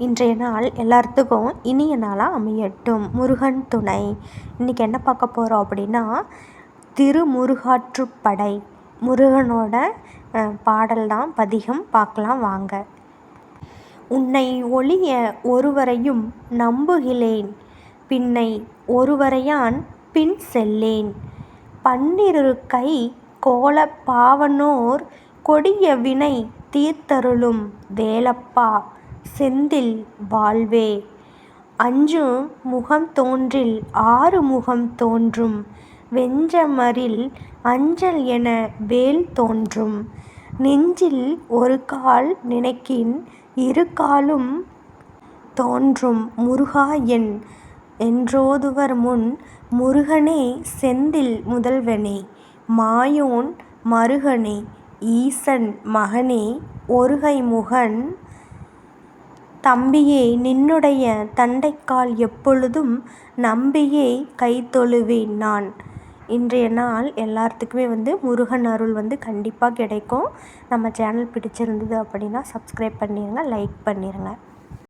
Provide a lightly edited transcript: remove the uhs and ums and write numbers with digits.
இன்றைய நாள் எல்லாத்துக்கும் இனிய நாளாக அமையட்டும். முருகன் துணை. இன்றைக்கி என்ன பார்க்க போகிறோம் அப்படின்னா, திருமுருகாற்றுப்படை முருகனோட பாடல் தான், பதிகம் பார்க்கலாம் வாங்க. உன்னை ஒழிய ஒருவரையும் நம்புகிலேன், பின்னை ஒருவரையான் பின் செல்லேன். பன்னிரு கை கோலப் பாவனோர் கொடிய வினை தீர்த்தருளும் வேலப்பா செந்தில் வாழ்வே. அஞ்சு முகம் தோன்றில் ஆறு முகம் தோன்றும், வெஞ்சமரில் அஞ்சல் என வேல் தோன்றும். நெஞ்சில் ஒரு கால் நினைக்கின் இரு காலும் தோன்றும், முருகா என் என்றோதுவர் முன். முருகனே செந்தில் முதல்வனே, மாயோன் மருகனே, ஈசன் மகனே, ஒருகை முகன் தம்பியே, நின்னுடைய தண்டைக்கால் எப்பொழுதும் நம்பியே கைதொழுவேன் நான். இன்றைய நாள் எல்லாத்துக்குமே முருகன் அருள் கண்டிப்பாக கிடைக்கும். நம்ம சேனல் பிடிச்சிருந்தது அப்படின்னா சப்ஸ்கிரைப் பண்ணிடுங்க, லைக் பண்ணிடுங்க.